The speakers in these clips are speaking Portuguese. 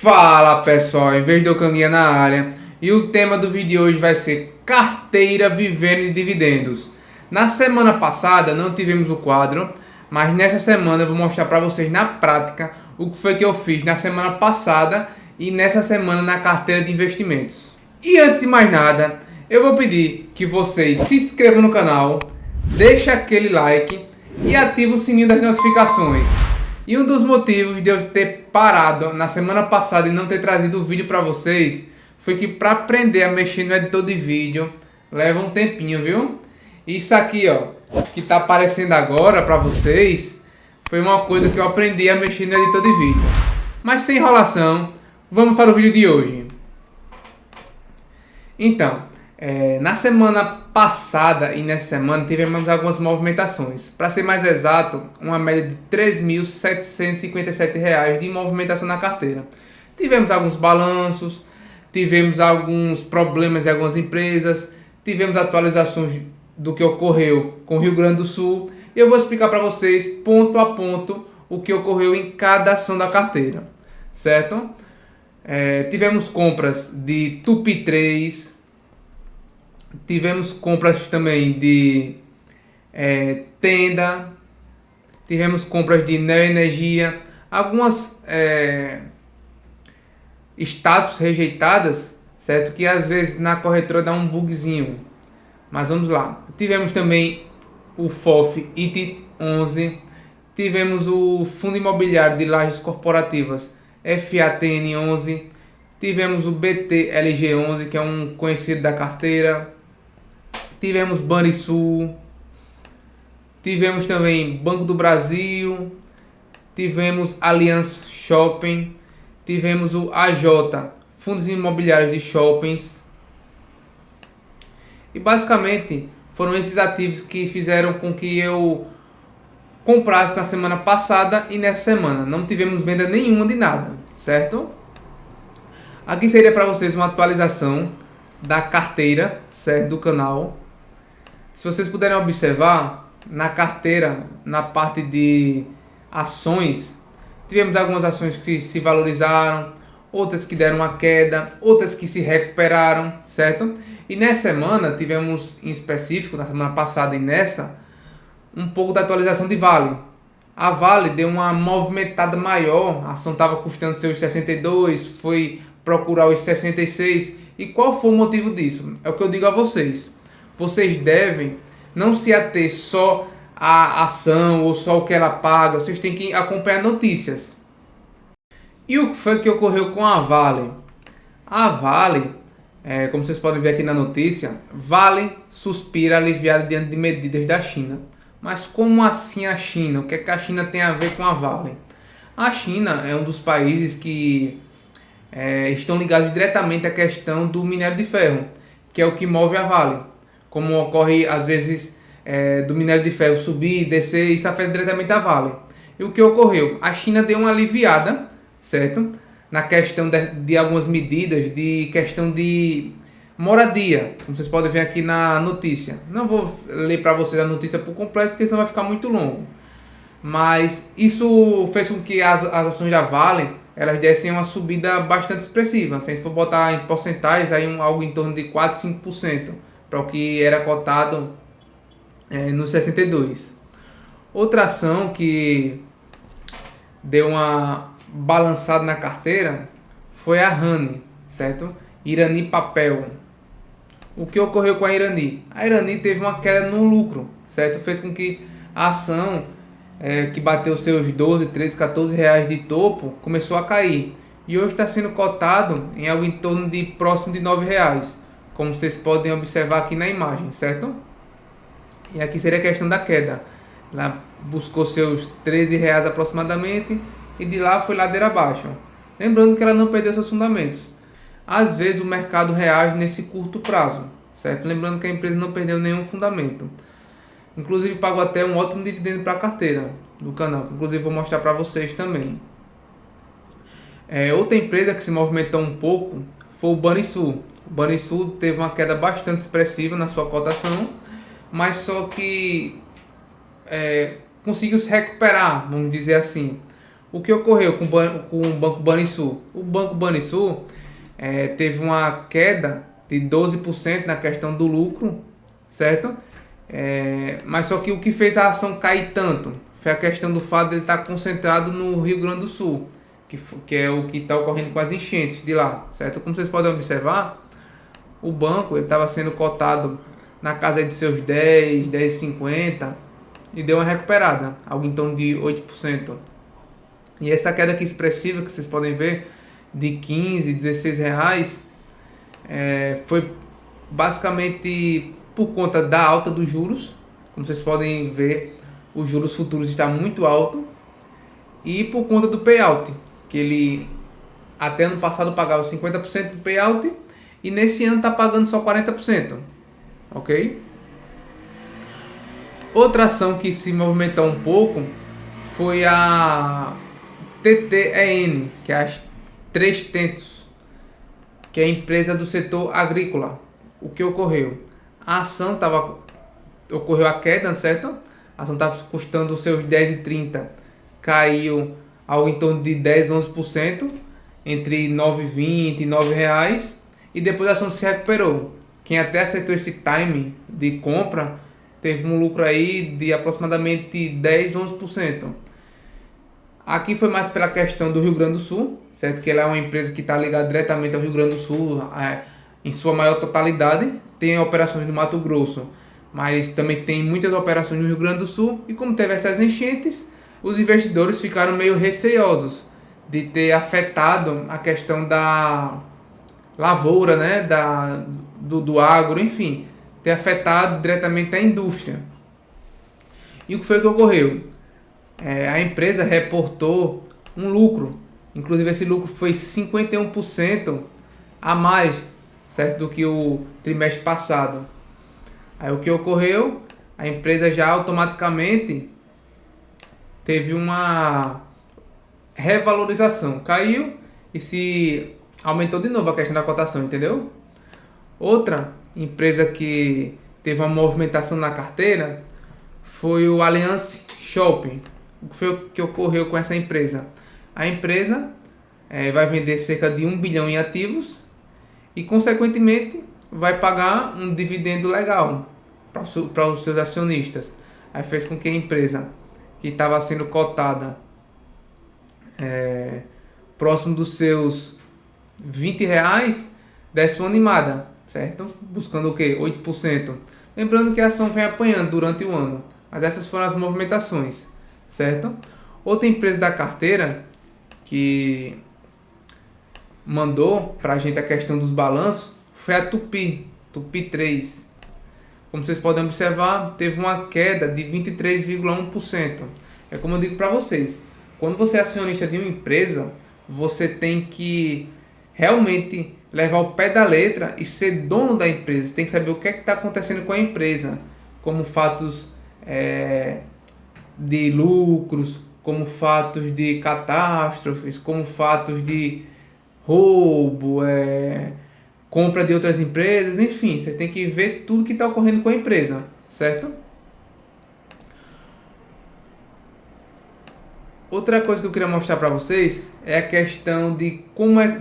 Fala pessoal, em vez do Canguinha na área, e o tema do vídeo de hoje vai ser carteira vivendo de dividendos. Na semana passada não tivemos o quadro, mas nessa semana eu vou mostrar para vocês na prática o que foi que eu fiz na semana passada e nessa semana na carteira de investimentos. E antes de mais nada, eu vou pedir que vocês se inscrevam no canal, deixem aquele like e ativem o sininho das notificações. E um dos motivos de eu ter parado na semana passada e não ter trazido o vídeo para vocês foi que para aprender a mexer no editor de vídeo leva um tempinho, viu? Isso aqui, ó, que tá aparecendo agora para vocês, foi uma coisa que eu aprendi a mexer no editor de vídeo. Mas sem enrolação, vamos para o vídeo de hoje. Então, na semana passada e nessa semana tivemos algumas movimentações. Para ser mais exato, uma média de R$ 3.757 de movimentação na carteira. Tivemos alguns balanços, tivemos alguns problemas em algumas empresas, tivemos atualizações do que ocorreu com o Rio Grande do Sul. E eu vou explicar para vocês ponto a ponto o que ocorreu em cada ação da carteira, certo? Tivemos compras de Tupi 3, tivemos compras também de Tenda, tivemos compras de Neoenergia, algumas status rejeitadas, certo? Que às vezes na corretora dá um bugzinho, mas vamos lá. Tivemos também o FOF IT 11, tivemos o Fundo Imobiliário de Lajes Corporativas FATN 11, tivemos o BTLG 11, que é um conhecido da carteira, tivemos Banrisul, tivemos também Banco do Brasil, tivemos Allianz Shopping, tivemos o AJ, Fundos Imobiliários de Shoppings. E basicamente foram esses ativos que fizeram com que eu comprasse na semana passada e nessa semana. Não tivemos venda nenhuma de nada, certo? Aqui seria para vocês uma atualização da carteira, certo, do canal. Se vocês puderem observar, na carteira, na parte de ações, tivemos algumas ações que se valorizaram, outras que deram uma queda, outras que se recuperaram, certo? E nessa semana tivemos em específico, na semana passada e nessa, um pouco da atualização de Vale. A Vale deu uma movimentada maior, a ação estava custando seus 62, foi procurar os 66. E qual foi o motivo disso? É o que eu digo a vocês. Vocês devem não se ater só à ação ou só o que ela paga, vocês têm que acompanhar notícias. E o que foi que ocorreu com a Vale? A Vale, como vocês podem ver aqui na notícia, Vale suspira aliviada diante de medidas da China. Mas como assim a China? O que é que a China tem a ver com a Vale? A China é um dos países que estão ligados diretamente à questão do minério de ferro, que é o que move a Vale. Como ocorre às vezes do minério de ferro subir, descer, isso afeta diretamente a Vale. E o que ocorreu? A China deu uma aliviada, certo? Na questão de algumas medidas, de questão de moradia, como vocês podem ver aqui na notícia. Não vou ler para vocês a notícia por completo, porque senão vai ficar muito longo. Mas isso fez com que as ações da Vale elas dessem uma subida bastante expressiva. Se a gente for botar em porcentagens, aí algo em torno de 4, 5% para o que era cotado no 62. Outra ação que deu uma balançada na carteira foi a Rani, certo? Irani Papel. O que ocorreu com a Irani? A Irani teve uma queda no lucro, certo? Fez com que a ação que bateu seus 12, 13, 14 reais de topo começou a cair. E hoje está sendo cotado em algo em torno de próximo de 9 reais, como vocês podem observar aqui na imagem, certo? E aqui seria a questão da queda. Ela buscou seus 13 reais aproximadamente e de lá foi ladeira abaixo. Lembrando que ela não perdeu seus fundamentos. Às vezes o mercado reage nesse curto prazo, certo? Lembrando que a empresa não perdeu nenhum fundamento. Inclusive pagou até um ótimo dividendo para a carteira do canal, que inclusive vou mostrar para vocês também. Outra empresa que se movimentou um pouco foi o Banrisul. O Banrisul teve uma queda bastante expressiva na sua cotação, mas só que conseguiu se recuperar, vamos dizer assim. O que ocorreu com o Banco Banrisul? O Banco Banrisul teve uma queda de 12% na questão do lucro, certo? Mas só que o que fez a ação cair tanto foi a questão do fato de ele estar concentrado no Rio Grande do Sul, que é o que está ocorrendo com as enchentes de lá, certo? Como vocês podem observar, o banco estava sendo cotado na casa de seus 10,50 e deu uma recuperada, algo em torno de 8%. E essa queda aqui expressiva que vocês podem ver, de 15, 16 reais, foi basicamente por conta da alta dos juros. Como vocês podem ver, os juros futuros estão muito alto, e por conta do payout, que ele até ano passado pagava 50% do payout e nesse ano está pagando só 40%, ok? Outra ação que se movimentou um pouco foi a TTEN, que é as Três Tentos, que é a empresa do setor agrícola. O que ocorreu? A ação ocorreu a queda, certo? A ação estava custando os seus 10,30, caiu algo em torno de 10, 11%, entre 9,20 e 9 reais, e depois a ação se recuperou. Quem até aceitou esse time de compra teve um lucro aí de aproximadamente 10, 11%. Aqui foi mais pela questão do Rio Grande do Sul, certo? Que ela é uma empresa que está ligada diretamente ao Rio Grande do Sul, em sua maior totalidade. Tem operações no Mato Grosso, mas também tem muitas operações no Rio Grande do Sul. E como teve essas enchentes, os investidores ficaram meio receosos de ter afetado a questão da lavoura, né? Do agro, enfim, ter afetado diretamente a indústria. E o que foi que ocorreu? A empresa reportou um lucro, inclusive esse lucro foi 51% a mais, certo, do que o trimestre passado. Aí o que ocorreu? A empresa já automaticamente teve uma revalorização, caiu e se aumentou de novo a questão da cotação, entendeu? Outra empresa que teve uma movimentação na carteira foi o Allianz Shopping. O que foi o que ocorreu com essa empresa? A empresa vai vender cerca de 1 bilhão em ativos e, consequentemente, vai pagar um dividendo legal para os seus acionistas. Aí fez com que a empresa, que estava sendo cotada próximo dos seus 20 reais, desse uma animada, certo? Buscando o quê? 8%. Lembrando que a ação vem apanhando durante o ano, mas essas foram as movimentações, certo? Outra empresa da carteira que mandou para a gente a questão dos balanços foi a Tupi 3. Como vocês podem observar, teve uma queda de 23,1%. É como eu digo para vocês, quando você é acionista de uma empresa, você tem que realmente levar o pé da letra e ser dono da empresa. Você tem que saber o que é que está acontecendo com a empresa, como fatos de lucros, como fatos de catástrofes, como fatos de roubo, compra de outras empresas, enfim, vocês têm que ver tudo que está ocorrendo com a empresa, certo? Outra coisa que eu queria mostrar para vocês é a questão de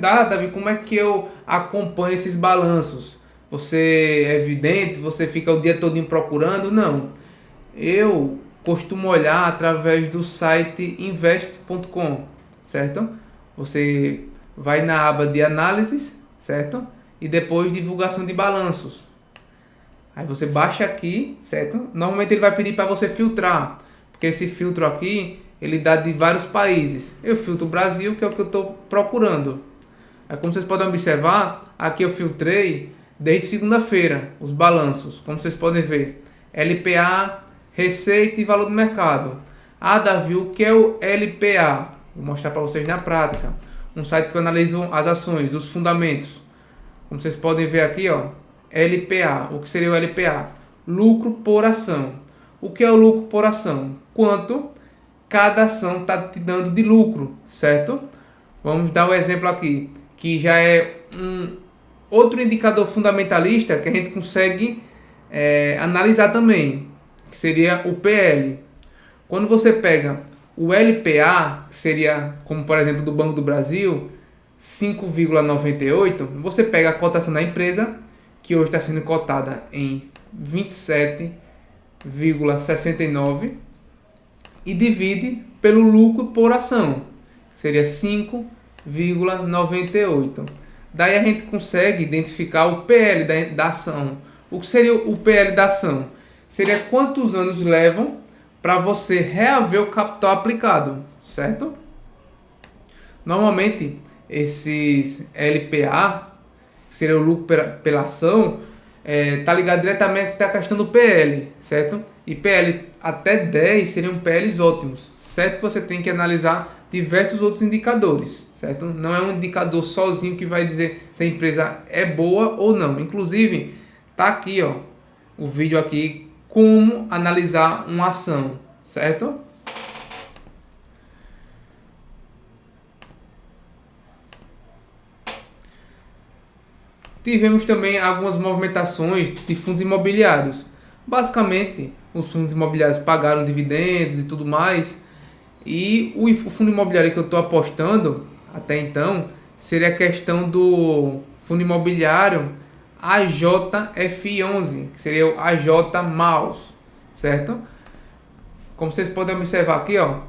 Davi, como é que eu acompanho esses balanços? Você é evidente, você fica o dia todo procurando? Não. Eu costumo olhar através do site invest.com, certo? Você vai na aba de análises, certo? E depois divulgação de balanços. Aí você baixa aqui, certo? Normalmente ele vai pedir para você filtrar, porque esse filtro aqui, ele dá de vários países. Eu filtro o Brasil, que é o que eu estou procurando. Aí, como vocês podem observar, aqui eu filtrei desde segunda-feira os balanços. Como vocês podem ver, LPA, receita e valor do mercado. Ah, Davi, o que é o LPA? Vou mostrar para vocês na prática. Um site que eu analiso as ações, os fundamentos. Como vocês podem ver aqui, ó, LPA. O que seria o LPA? Lucro por ação. O que é o lucro por ação? Quanto cada ação está te dando de lucro, certo? Vamos dar um exemplo aqui, que já é um outro indicador fundamentalista que a gente consegue analisar também, que seria o PL. Quando você pega O LPA, que seria, como por exemplo do Banco do Brasil, 5,98, você pega a cotação da empresa, que hoje está sendo cotada em 27,69 e divide pelo lucro por ação, que seria 5,98. Daí a gente consegue identificar o PL da ação. O que seria o PL da ação? Seria quantos anos levam para você reaver o capital aplicado, certo? Normalmente, esses LPA, que seria o lucro pela ação, tá ligado diretamente à questão do PL, certo? E PL até 10 seriam PLs ótimos, certo? Que você tem que analisar diversos outros indicadores, certo? Não é um indicador sozinho que vai dizer se a empresa é boa ou não. Inclusive, tá aqui, ó, o vídeo aqui, como analisar uma ação, certo? Tivemos também algumas movimentações de fundos imobiliários. Basicamente, os fundos imobiliários pagaram dividendos e tudo mais. E o fundo imobiliário que eu estou apostando até então seria a questão do fundo imobiliário AJF11, que seria o AJ Maus, certo? Como vocês podem observar aqui, ó,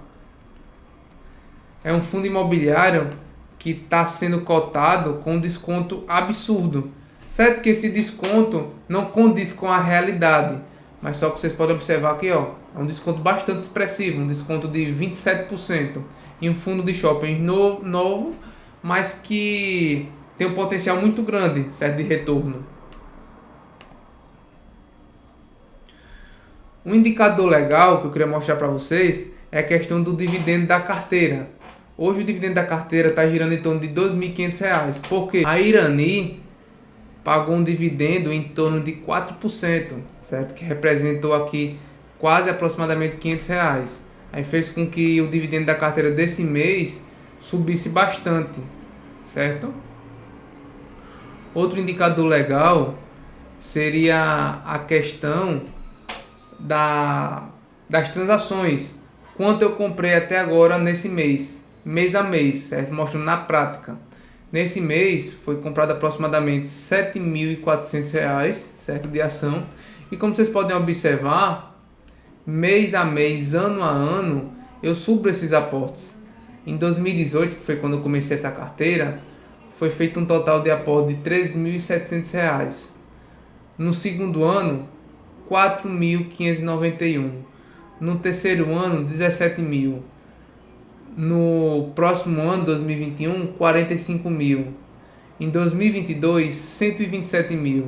é um fundo imobiliário que está sendo cotado com um desconto absurdo, certo? Que esse desconto não condiz com a realidade, mas só que vocês podem observar aqui, ó, é um desconto bastante expressivo, um desconto de 27% em um fundo de shopping novo, mas que tem um potencial muito grande, certo, de retorno. Um indicador legal que eu queria mostrar para vocês é a questão do dividendo da carteira. Hoje o dividendo da carteira está girando em torno de R$ 2.500, porque a Irani pagou um dividendo em torno de 4%, certo? Que representou aqui quase aproximadamente R$ 500. Aí fez com que o dividendo da carteira desse mês subisse bastante, certo? Outro indicador legal seria a questão das transações. Quanto eu comprei até agora nesse mês a mês, certo? Mostrando na prática. Nesse mês foi comprado aproximadamente R$ 7.400, certo? De ação. E como vocês podem observar, mês a mês, ano a ano, eu subo esses aportes. Em 2018, que foi quando eu comecei essa carteira, foi feito um total de aporte de R$ 3.700. No segundo ano, R$ 4.591. No terceiro ano, 17.000. No próximo ano, 2021, 45.000. Em 2022, 127.000.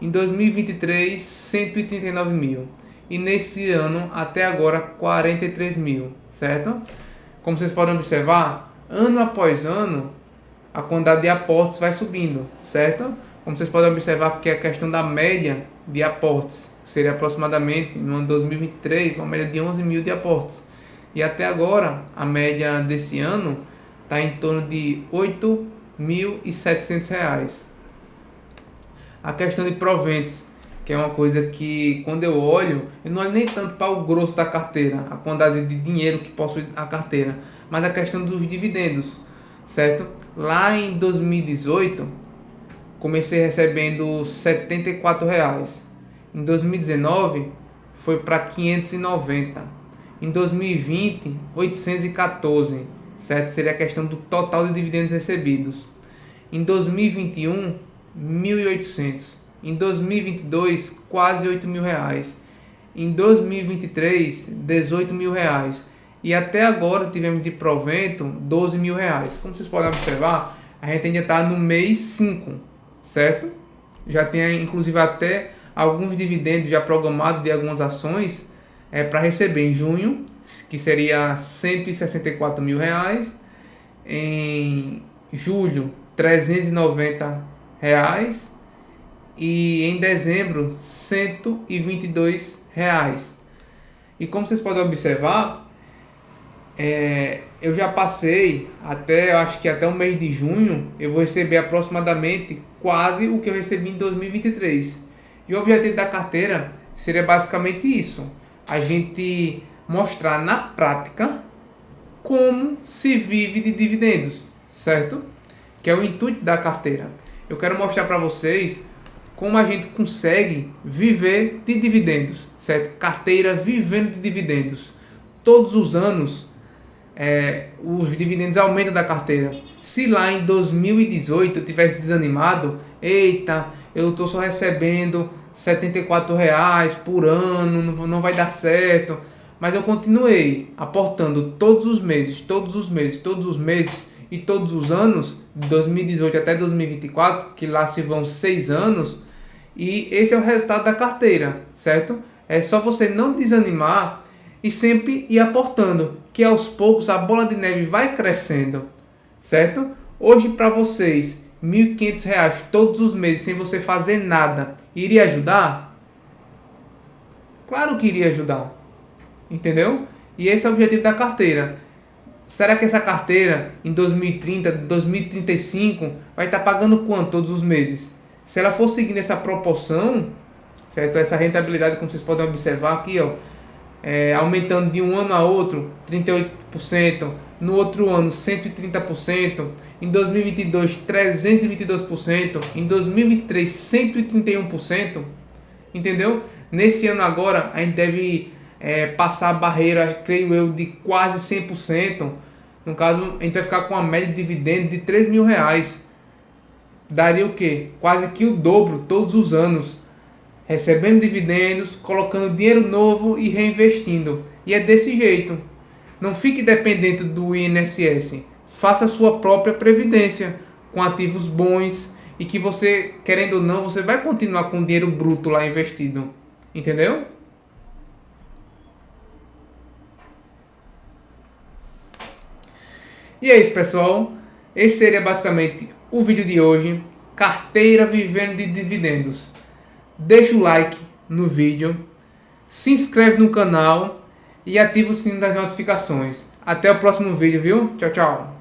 Em 2023, 139.000. E nesse ano, até agora, 43.000, certo? Como vocês podem observar, ano após ano, a quantidade de aportes vai subindo, certo? Como vocês podem observar, que é a questão da média de aportes, seria aproximadamente, no ano 2023, uma média de 11.000 de aportes. E até agora, a média desse ano está em torno de R$ 8.700. A questão de proventos, que é uma coisa que, quando eu olho não olho nem tanto para o grosso da carteira, a quantidade de dinheiro que possui a carteira, mas a questão dos dividendos, certo? Lá em 2018, comecei recebendo R$ 74. Em 2019, foi para 590. Em 2020, 814, certo? Seria a questão do total de dividendos recebidos. Em 2021, 1.800. Em 2022, quase R$ 8.000. Em 2023, R$ 18.000. E até agora tivemos de provento R$ 12.000. Como vocês podem observar, a gente ainda está no mês 5, certo? Já tem inclusive até alguns dividendos já programados de algumas ações para receber em junho, que seria R$ 164.000. Em julho, R$ 390. E em dezembro, R$ 122. E como vocês podem observar, eu já passei até, eu acho que até o mês de junho, eu vou receber aproximadamente quase o que eu recebi em 2023. E o objetivo da carteira seria basicamente isso: a gente mostrar na prática como se vive de dividendos, certo? Que é o intuito da carteira. Eu quero mostrar para vocês como a gente consegue viver de dividendos, certo? Carteira vivendo de dividendos. Todos os anos, os dividendos aumentam da carteira. Se lá em 2018 eu tivesse desanimado, eita, eu estou só recebendo R$ 74 por ano, não vai dar certo. Mas eu continuei aportando todos os meses e todos os anos, de 2018 até 2024, que lá se vão 6 anos, e esse é o resultado da carteira, certo? É só você não desanimar e sempre ir aportando, que aos poucos a bola de neve vai crescendo, certo? Hoje para vocês, R$ 1.500 todos os meses sem você fazer nada, iria ajudar? Claro que iria ajudar, entendeu? E esse é o objetivo da carteira. Será que essa carteira em 2030, 2035 vai estar pagando quanto todos os meses? Se ela for seguindo essa proporção, certo? Essa rentabilidade, como vocês podem observar aqui, ó, aumentando de um ano a outro 38%, no outro ano 130%, em 2022 322%, em 2023 131%, entendeu? Nesse ano agora a gente deve passar a barreira, creio eu, de quase 100%. No caso, a gente vai ficar com uma média de dividendo de R$ 3.000. Daria o quê? Quase que o dobro todos os anos. Recebendo dividendos, colocando dinheiro novo e reinvestindo. E é desse jeito. Não fique dependente do INSS. Faça a sua própria previdência com ativos bons e que você, querendo ou não, você vai continuar com o dinheiro bruto lá investido. Entendeu? E é isso, pessoal. Esse seria basicamente o vídeo de hoje. Carteira vivendo de dividendos. Deixa o like no vídeo, se inscreve no canal e ativa o sininho das notificações. Até o próximo vídeo, viu? Tchau, tchau.